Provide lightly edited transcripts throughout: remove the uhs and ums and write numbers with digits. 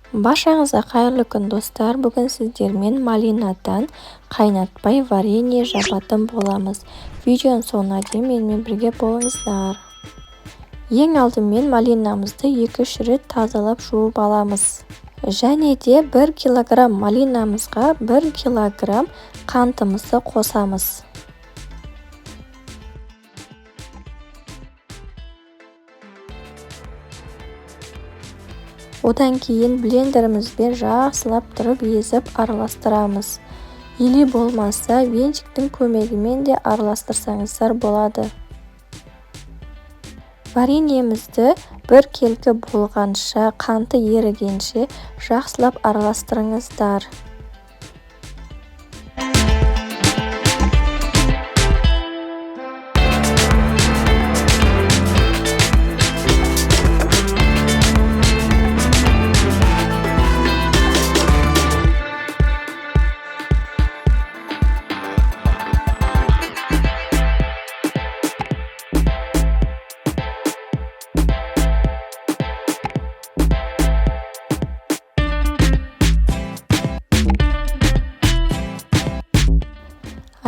Баршаңызға қайырлы күн достар. Бүгін сіздермен малинадан қайнатпай варенье жабатын боламыз. Видеоның соңына дейін менімен бірге болыңыздар. Ең алдымен малинамызды 2-3 рет тазалап жуып аламыз. Және де 1 кг малинамызға 1 кг қантымызды қосамыз. Одан кейін блендерімізбен жақсылап тұрып езіп араластырамыз. Или болмаса венчиктің көмегімен де араластырсаңыздар болады. Вареньемізді 1 келкі болғанша, қанты ерігенше жақсылап араластырыңыздар.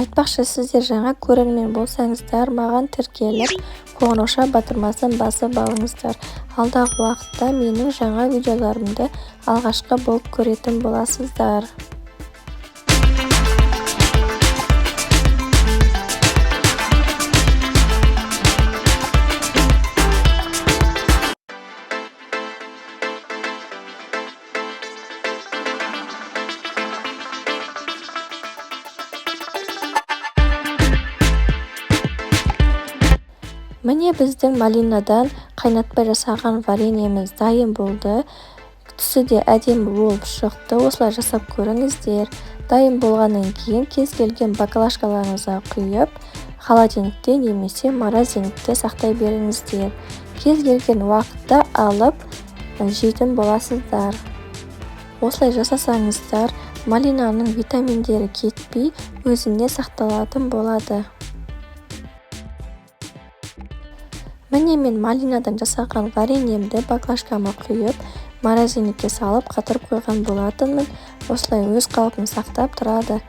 Айтпақшы, сіздер жаңа көрермен болсаңыздар, маған тіркеліп, қоңырауша батырмасын басып алыңыздар. Алдағы уақытта менің жаңа видеоларымды алғашқы болып көретін боласыздар. Міне біздің малинадан қайнатпай жасаған вареньеміз дайын болды. Түсі де әдемі болып шықты. Осылай жасап көріңіздер. Дайын болғаннан кейін кез келген баклажкаларыңызға құйып, холодильникте немесе морозильникте сақтай беріңіздер. Кез келген уақытта алып жейтін боласыздар. Осылай жасасаңыздар, малинаның витаминдері кетпей, өзінде сақталатын болады. Міне мен малинадан жасаған вареньемді баклажкама құйып, морозильникке салып қатырып қойған болатынмын. Осылай өз қалпын сақтап тұрады.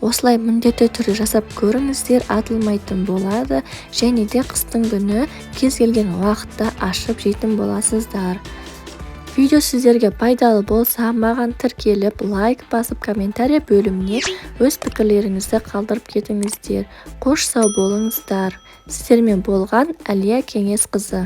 Осылай міндетті түрде жасап көріңіздер, атылмайтын болады. Және де қыстың күні кез келген уақытта ашып жейтін боласыздар. Видео сіздерге пайдалы болса, маған тіркеліп, лайк басып, комментарий бөліміне өз пікірлеріңізді қалдырып кетіңіздер. Қош сау болыңыздар. Сіздермен болған Әлия Кеңесқызы.